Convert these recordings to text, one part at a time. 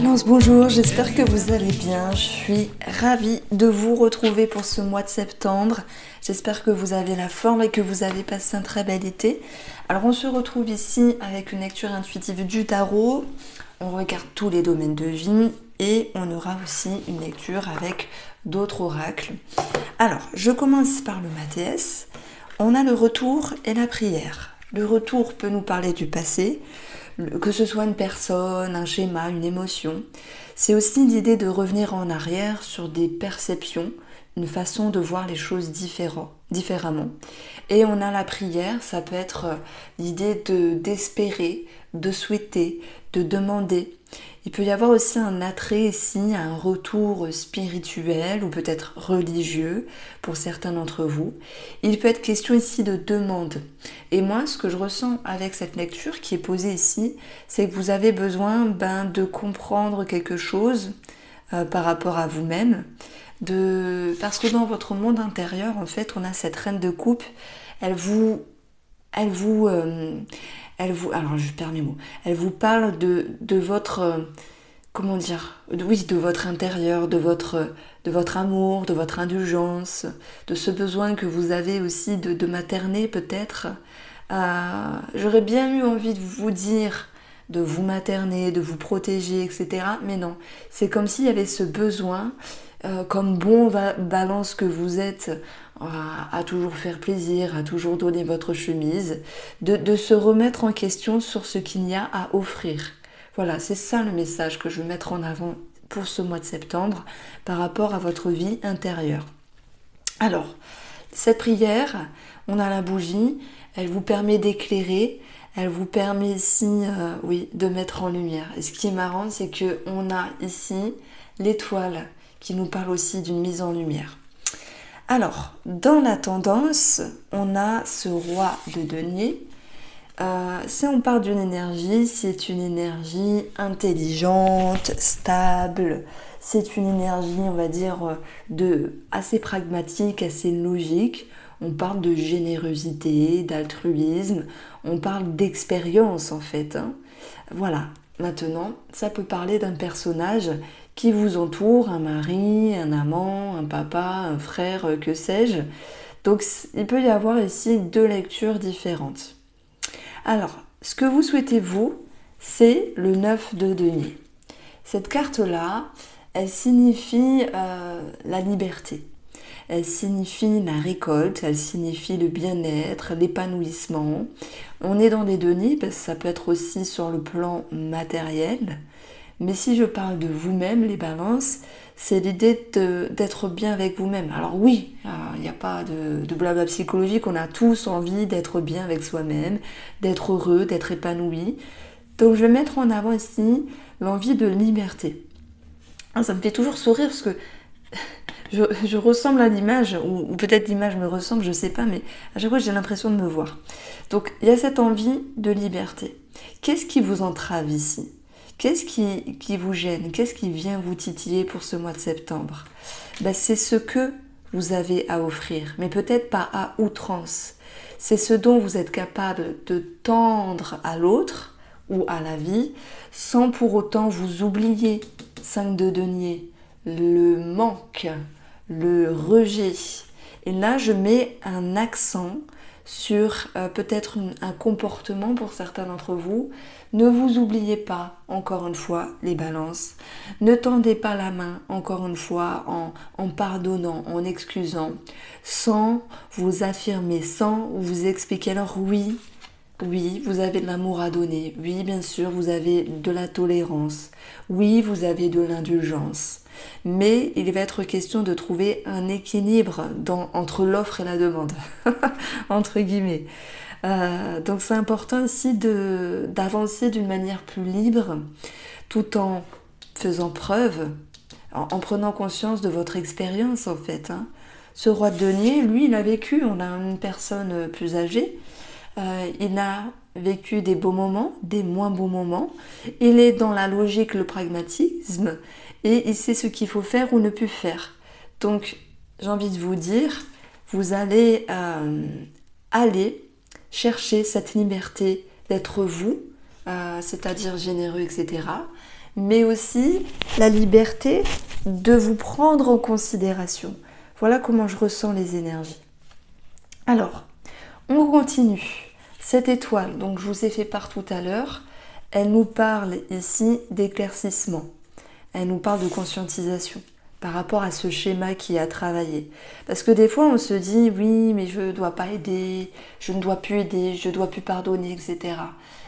Bonjour, j'espère que vous allez bien. Je suis ravie de vous retrouver pour ce mois de septembre. J'espère que vous avez la forme et que vous avez passé un très bel été. Alors on se retrouve ici avec une lecture intuitive du tarot. On regarde tous les domaines de vie et on aura aussi une lecture avec d'autres oracles. Alors, je commence par le Mathéès. On a le retour et la prière. Le retour peut nous parler du passé, que ce soit une personne, un schéma, une émotion. C'est aussi l'idée de revenir en arrière sur des perceptions, une façon de voir les choses différemment. Et on a la prière, ça peut être l'idée d'espérer, de souhaiter, de demander. Il peut y avoir aussi un attrait ici, un retour spirituel ou peut-être religieux pour certains d'entre vous. Il peut être question ici de demande. Et moi, ce que je ressens avec cette lecture qui est posée ici, c'est que vous avez besoin de comprendre quelque chose par rapport à vous-même. Parce que dans votre monde intérieur, en fait, on a cette reine de coupe, alors je perds mes mots, elle vous parle de votre, de votre intérieur, de votre amour, de votre indulgence, de ce besoin que vous avez aussi de materner peut-être. J'aurais bien eu envie de vous dire de vous materner, de vous protéger, etc. Mais non, c'est comme s'il y avait ce besoin, comme bon balance que vous êtes, à toujours faire plaisir, à toujours donner votre chemise, de se remettre en question sur ce qu'il y a à offrir. Voilà, c'est ça le message que je veux mettre en avant pour ce mois de septembre par rapport à votre vie intérieure. Alors, cette prière, on a la bougie, elle vous permet d'éclairer, elle vous permet ici, de mettre en lumière. Et ce qui est marrant, c'est qu'on a ici l'étoile qui nous parle aussi d'une mise en lumière. Alors, dans la tendance, on a ce roi de denier. Si on parle d'une énergie, c'est une énergie intelligente, stable. C'est une énergie, on va dire, assez pragmatique, assez logique. On parle de générosité, d'altruisme. On parle d'expérience, en fait. Voilà. Maintenant, ça peut parler d'un personnage qui vous entoure, un mari, un amant, un papa, un frère, que sais-je. Donc, il peut y avoir ici deux lectures différentes. Alors, ce que vous souhaitez, vous, c'est le 9 de denier. Cette carte-là, elle signifie la liberté. Elle signifie la récolte, elle signifie le bien-être, l'épanouissement. On est dans les deniers, parce que ça peut être aussi sur le plan matériel. Mais si je parle de vous-même, les balances, c'est l'idée d'être bien avec vous-même. Alors oui, il n'y a pas de blabla psychologique, on a tous envie d'être bien avec soi-même, d'être heureux, d'être épanoui. Donc je vais mettre en avant ici l'envie de liberté. Ça me fait toujours sourire parce que je ressemble à l'image, ou peut-être l'image me ressemble, je ne sais pas, mais à chaque fois j'ai l'impression de me voir. Donc il y a cette envie de liberté. Qu'est-ce qui vous entrave ici ? Qu'est-ce qui vous gêne? Qu'est-ce qui vient vous titiller pour ce mois de septembre? C'est ce que vous avez à offrir, mais peut-être pas à outrance. C'est ce dont vous êtes capable de tendre à l'autre ou à la vie, sans pour autant vous oublier. 5 de denier, le manque, le rejet. Et là, je mets un accent sur peut-être un comportement pour certains d'entre vous. Ne vous oubliez pas, encore une fois, les balances. Ne tendez pas la main, encore une fois, en pardonnant, en excusant, sans vous affirmer, sans vous expliquer. Alors oui, vous avez de l'amour à donner. Oui, bien sûr, vous avez de la tolérance. Oui, vous avez de l'indulgence. Mais il va être question de trouver un équilibre entre l'offre et la demande, entre guillemets. Donc c'est important ici d'avancer d'une manière plus libre, tout en faisant preuve, en prenant conscience de votre expérience en fait. Ce roi de denier, lui, il a vécu, on a une personne plus âgée, il a vécu des beaux moments, des moins beaux moments, il est dans la logique, le pragmatisme, et il sait ce qu'il faut faire ou ne plus faire. Donc j'ai envie de vous dire, vous allez aller chercher cette liberté d'être vous, c'est-à-dire généreux, etc. mais aussi la liberté de vous prendre en considération. Voilà comment je ressens les énergies. Alors, on continue. Cette étoile, donc je vous ai fait part tout à l'heure, elle nous parle ici d'éclaircissement. Elle nous parle de conscientisation par rapport à ce schéma qui a travaillé. Parce que des fois, on se dit, oui, mais je ne dois pas aider, je ne dois plus aider, je ne dois plus pardonner, etc.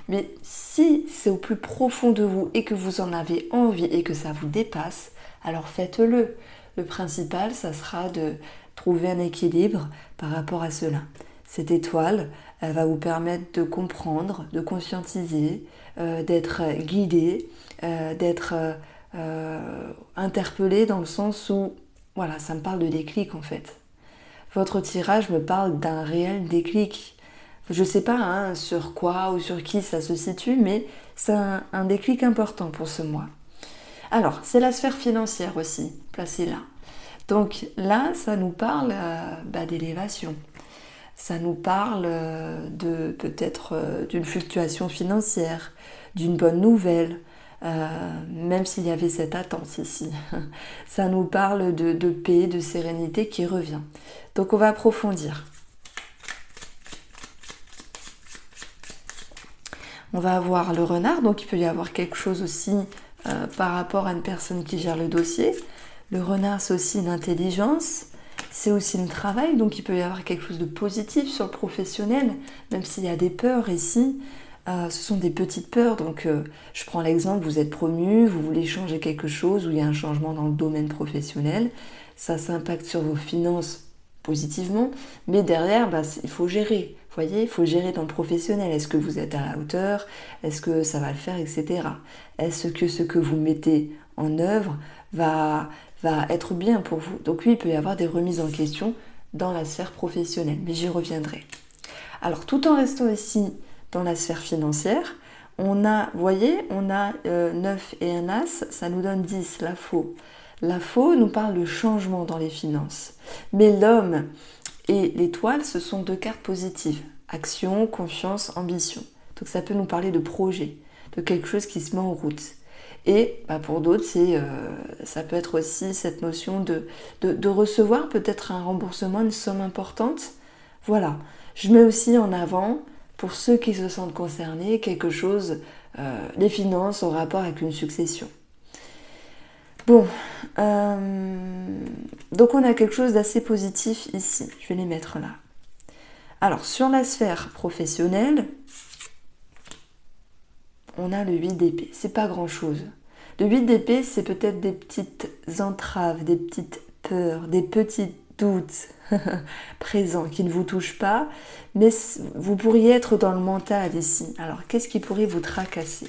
Mais si c'est au plus profond de vous et que vous en avez envie et que ça vous dépasse, alors faites-le. Le principal, ça sera de trouver un équilibre par rapport à cela. Cette étoile, elle va vous permettre de comprendre, de conscientiser, d'être guidé, d'être interpellé dans le sens où, voilà, ça me parle de déclic en fait. Votre tirage me parle d'un réel déclic. Je ne sais pas sur quoi ou sur qui ça se situe, mais c'est un déclic important pour ce mois. Alors, c'est la sphère financière aussi, placée là. Donc là, ça nous parle d'élévation. Ça nous parle de peut-être d'une fluctuation financière, d'une bonne nouvelle, même s'il y avait cette attente ici. Ça nous parle de paix, de sérénité qui revient. Donc on va approfondir. On va avoir le renard, donc il peut y avoir quelque chose aussi par rapport à une personne qui gère le dossier. Le renard, c'est aussi l'intelligence, c'est aussi le travail, donc il peut y avoir quelque chose de positif sur le professionnel, même s'il y a des peurs ici. Ce sont des petites peurs, donc je prends l'exemple, vous êtes promu, vous voulez changer quelque chose, ou il y a un changement dans le domaine professionnel, ça impacte sur vos finances positivement, mais derrière, il faut gérer. Vous voyez, il faut gérer dans le professionnel. Est-ce que vous êtes à la hauteur? Est-ce que ça va le faire, etc. Est-ce que ce que vous mettez en œuvre va être bien pour vous? Donc oui, il peut y avoir des remises en question dans la sphère professionnelle, mais j'y reviendrai. Alors, tout en restant ici dans la sphère financière, on a, vous voyez, on a 9 et un as, ça nous donne 10, la faux. La faux nous parle de changement dans les finances. Mais l'homme et l'étoile, ce sont deux cartes positives. Action, confiance, ambition. Donc ça peut nous parler de projet, de quelque chose qui se met en route. Et pour d'autres, ça peut être aussi cette notion de recevoir peut-être un remboursement, une somme importante. Voilà, je mets aussi en avant, pour ceux qui se sentent concernés, quelque chose, les finances en rapport avec une succession. Bon, donc on a quelque chose d'assez positif ici, je vais les mettre là. Alors, sur la sphère professionnelle, on a le 8 d'épée, c'est pas grand chose. Le 8 d'épée, c'est peut-être des petites entraves, des petites peurs, des petits doutes présents qui ne vous touchent pas, mais vous pourriez être dans le mental ici. Alors, qu'est-ce qui pourrait vous tracasser ?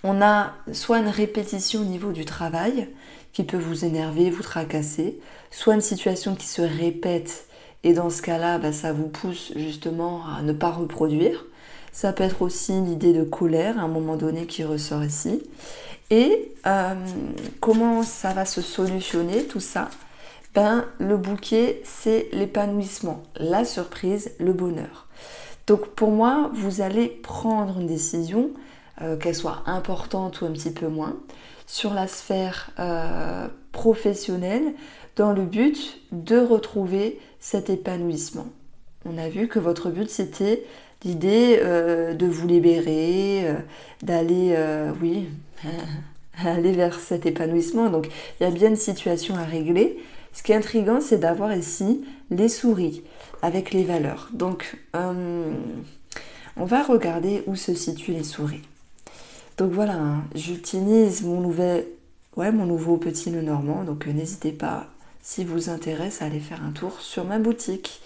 On a soit une répétition au niveau du travail qui peut vous énerver, vous tracasser, soit une situation qui se répète et dans ce cas-là, ça vous pousse justement à ne pas reproduire. Ça peut être aussi l'idée de colère à un moment donné qui ressort ici. Et comment ça va se solutionner tout ça ? Le bouquet, c'est l'épanouissement, la surprise, le bonheur. Donc pour moi, vous allez prendre une décision, qu'elle soit importante ou un petit peu moins, sur la sphère professionnelle, dans le but de retrouver cet épanouissement. On a vu que votre but, c'était l'idée de vous libérer, d'aller, aller vers cet épanouissement. Donc, il y a bien une situation à régler. Ce qui est intriguant, c'est d'avoir ici les souris avec les valeurs. Donc, on va regarder où se situent les souris. Donc voilà, j'utilise mon nouveau petit Lenormand. Donc, n'hésitez pas, si vous intéresse, à aller faire un tour sur ma boutique.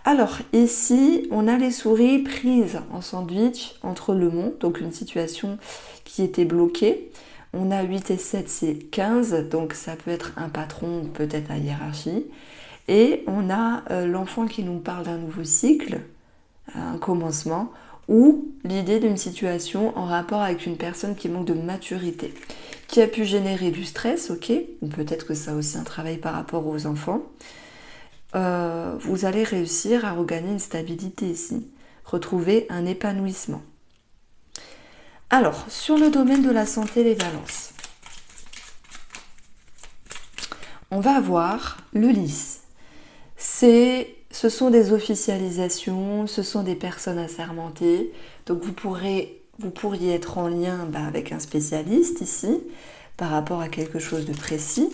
Alors ici, on a les souris prises en sandwich entre le mont, donc une situation qui était bloquée. On a 8 et 7, c'est 15, donc ça peut être un patron, peut-être la hiérarchie. Et on a l'enfant qui nous parle d'un nouveau cycle, un commencement, ou l'idée d'une situation en rapport avec une personne qui manque de maturité, qui a pu générer du stress, ok, ou peut-être que ça a aussi un travail par rapport aux enfants. Vous allez réussir à regagner une stabilité ici, retrouver un épanouissement. Alors, sur le domaine de la santé, les balances, on va avoir le lys. Ce sont des officialisations, ce sont des personnes assermentées. Donc vous pourriez être en lien avec un spécialiste ici, par rapport à quelque chose de précis.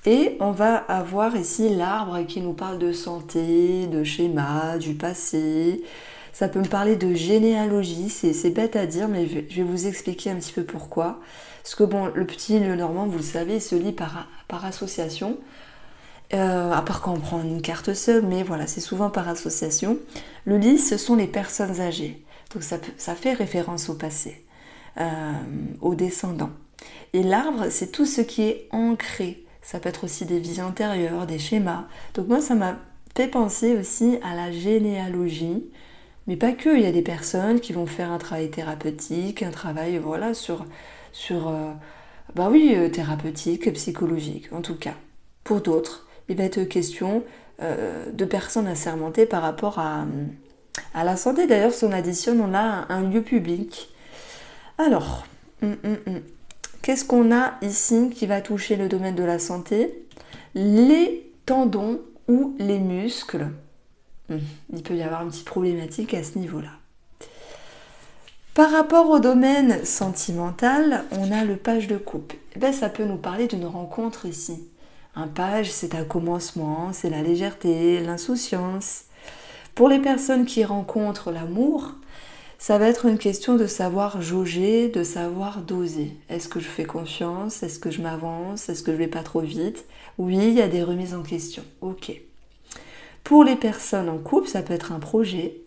Et on va avoir ici l'arbre qui nous parle de santé, de schéma, du passé. Ça peut me parler de généalogie, c'est bête à dire, mais je vais vous expliquer un petit peu pourquoi. Parce que bon, le petit, le normand, vous le savez, il se lit par association. À part quand on prend une carte seule, mais voilà, c'est souvent par association. Le lys, ce sont les personnes âgées. Donc ça fait référence au passé, aux descendants. Et l'arbre, c'est tout ce qui est ancré. Ça peut être aussi des vies antérieures, des schémas. Donc moi, ça m'a fait penser aussi à la généalogie. Mais pas que, il y a des personnes qui vont faire un travail thérapeutique, un travail voilà, thérapeutique, psychologique en tout cas. Pour d'autres, il va être question de personnes assermentées par rapport à la santé. D'ailleurs, si on additionne, on a un lieu public. Alors, qu'est-ce qu'on a ici qui va toucher le domaine de la santé? Les tendons ou les muscles. Il peut y avoir une petite problématique à ce niveau-là. Par rapport au domaine sentimental, on a le page de coupe. Ça peut nous parler d'une rencontre ici. Un page, c'est un commencement, c'est la légèreté, l'insouciance. Pour les personnes qui rencontrent l'amour, ça va être une question de savoir jauger, de savoir doser. Est-ce que je fais confiance? Est-ce que je m'avance? Est-ce que je vais pas trop vite? Oui, il y a des remises en question. Ok. Pour les personnes en couple, ça peut être un projet.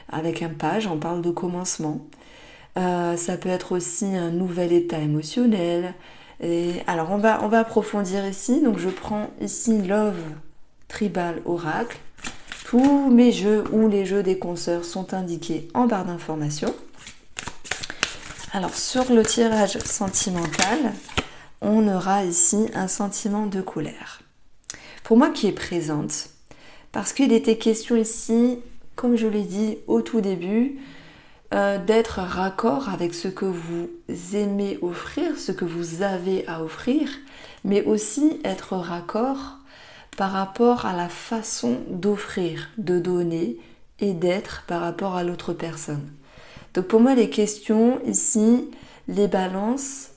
Avec un page, on parle de commencement. Ça peut être aussi un nouvel état émotionnel. Et alors, on va approfondir ici. Donc, je prends ici Love Tribal Oracle. Tous mes jeux ou les jeux des consoeurs sont indiqués en barre d'informations. Alors, sur le tirage sentimental, on aura ici un sentiment de colère. Pour moi qui est présente, parce qu'il était question ici, comme je l'ai dit au tout début, d'être raccord avec ce que vous aimez offrir, ce que vous avez à offrir, mais aussi être raccord par rapport à la façon d'offrir, de donner et d'être par rapport à l'autre personne. Donc pour moi, les questions ici, les balances,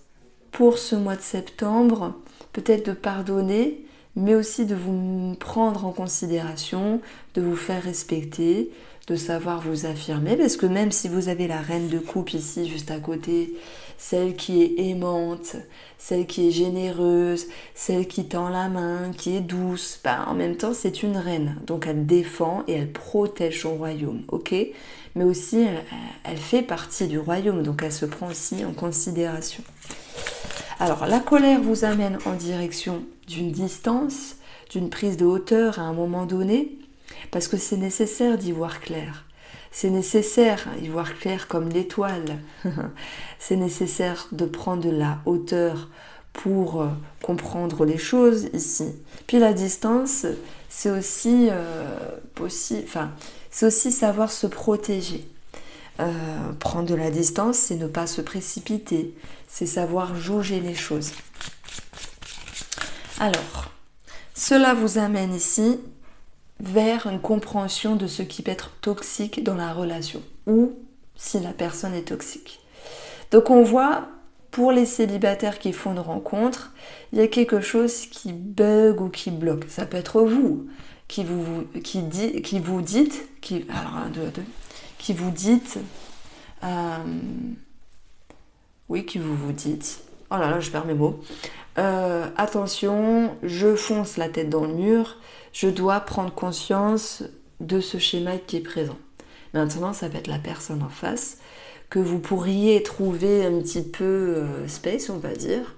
pour ce mois de septembre, peut-être de pardonner, mais aussi de vous prendre en considération, de vous faire respecter, de savoir vous affirmer, parce que même si vous avez la reine de coupe ici, juste à côté, celle qui est aimante, celle qui est généreuse, celle qui tend la main, qui est douce, en même temps c'est une reine, donc elle défend et elle protège son royaume, ok? Mais aussi elle fait partie du royaume, donc elle se prend aussi en considération. Alors la colère vous amène en direction d'une distance, d'une prise de hauteur à un moment donné, parce que c'est nécessaire d'y voir clair. C'est nécessaire d'y voir clair comme l'étoile. C'est nécessaire de prendre de la hauteur pour comprendre les choses ici. Puis la distance, c'est aussi c'est aussi savoir se protéger. Prendre de la distance, c'est ne pas se précipiter, c'est savoir jauger les choses. Alors, cela vous amène ici vers une compréhension de ce qui peut être toxique dans la relation ou si la personne est toxique. Donc on voit, pour les célibataires qui font une rencontre, il y a quelque chose qui bug ou qui bloque. Ça peut être vous qui vous dites, oh là là, je perds mes mots, attention, je fonce la tête dans le mur, je dois prendre conscience de ce schéma qui est présent. Maintenant, ça peut être la personne en face, que vous pourriez trouver un petit peu space, on va dire,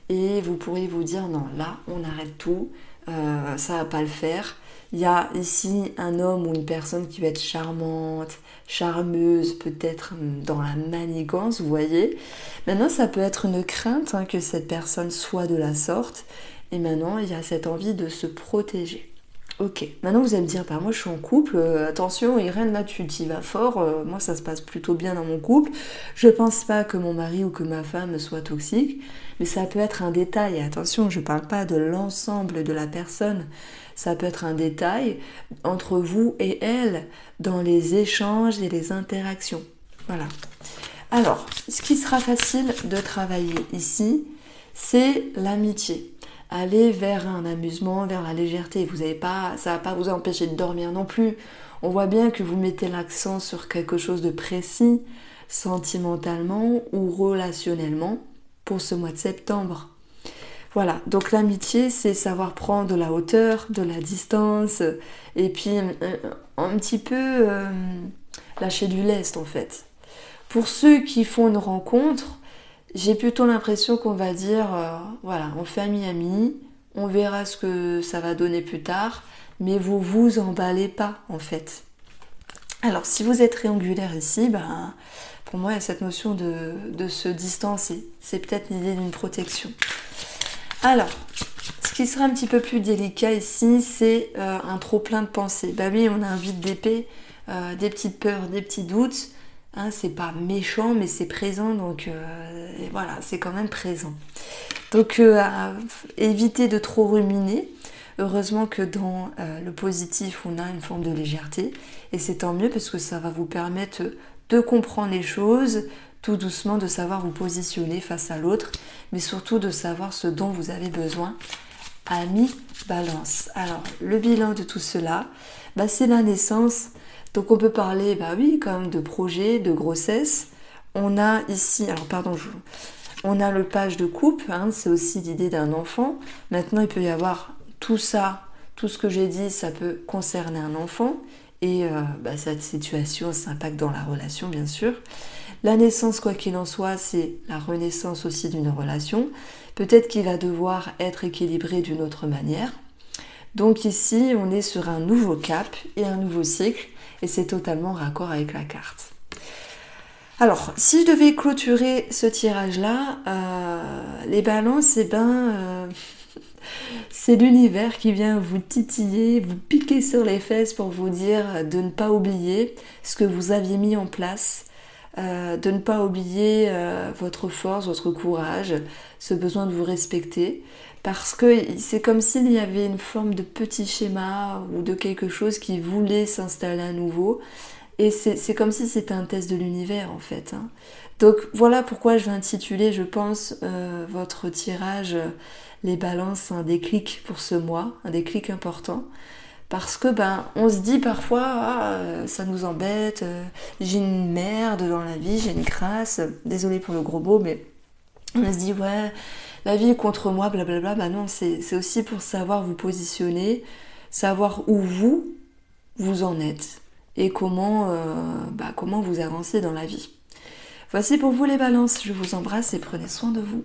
et vous pourriez vous dire, non, là, on arrête tout, ça va pas le faire. Il y a ici un homme ou une personne qui va être charmante, charmeuse, peut-être dans la manigance, vous voyez. Maintenant, ça peut être une crainte que cette personne soit de la sorte. Et maintenant, il y a cette envie de se protéger. Ok, maintenant vous allez me dire, bah moi je suis en couple, attention Irène, là tu t'y vas fort, moi ça se passe plutôt bien dans mon couple, je pense pas que mon mari ou que ma femme soit toxique, mais ça peut être un détail, et attention je parle pas de l'ensemble de la personne, ça peut être un détail entre vous et elle dans les échanges et les interactions. Voilà. Alors, ce qui sera facile de travailler ici, c'est l'amitié. Aller vers un amusement, vers la légèreté. Vous avez pas, ça ne va pas vous empêcher de dormir non plus. On voit bien que vous mettez l'accent sur quelque chose de précis, sentimentalement ou relationnellement, pour ce mois de septembre. Voilà, donc l'amitié, c'est savoir prendre de la hauteur, de la distance, et puis un petit peu lâcher du lest en fait. Pour ceux qui font une rencontre, j'ai plutôt l'impression qu'on va dire, voilà, on fait ami-ami, on verra ce que ça va donner plus tard, mais vous vous emballez pas en fait. Alors si vous êtes triangulaire ici, ben, pour moi il y a cette notion de se distancer. C'est peut-être l'idée d'une protection. Alors, ce qui sera un petit peu plus délicat ici, c'est un trop-plein de pensées. Bah oui, on a un vide d'épée, des petites peurs, des petits doutes. Hein, c'est pas méchant, mais c'est présent, donc voilà, c'est quand même présent. Donc, évitez de trop ruminer. Heureusement que dans le positif, on a une forme de légèreté, et c'est tant mieux parce que ça va vous permettre de comprendre les choses, tout doucement, de savoir vous positionner face à l'autre, mais surtout de savoir ce dont vous avez besoin. Ami Balance. Alors, le bilan de tout cela, bah, c'est la naissance. Donc on peut parler, bah oui, quand même de projet, de grossesse. On a ici, alors pardon, on a le page de couple, hein, c'est aussi l'idée d'un enfant. Maintenant, il peut y avoir tout ça, tout ce que j'ai dit, ça peut concerner un enfant. Et bah, cette situation s'impacte dans la relation, bien sûr. La naissance, quoi qu'il en soit, c'est la renaissance aussi d'une relation. Peut-être qu'il va devoir être équilibré d'une autre manière. Donc ici, on est sur un nouveau cap et un nouveau cycle. Et c'est totalement raccord avec la carte. Alors, si je devais clôturer ce tirage-là, les balances, eh ben, c'est l'univers qui vient vous titiller, vous piquer sur les fesses pour vous dire de ne pas oublier ce que vous aviez mis en place, de ne pas oublier votre force, votre courage, ce besoin de vous respecter. Parce que c'est comme s'il y avait une forme de petit schéma ou de quelque chose qui voulait s'installer à nouveau. Et c'est comme si c'était un test de l'univers en fait. Hein. Donc voilà pourquoi je vais intituler, je pense, votre tirage Les balances, un déclic pour ce mois, un déclic important. Parce que ben on se dit parfois, ça nous embête, j'ai une merde dans la vie, j'ai une crasse, désolée pour le gros mot, mais on se dit ouais, la vie est contre moi, blablabla. Bah non, c'est aussi pour savoir vous positionner, savoir où vous en êtes et comment vous avancez dans la vie. Voici pour vous les balances, je vous embrasse et prenez soin de vous.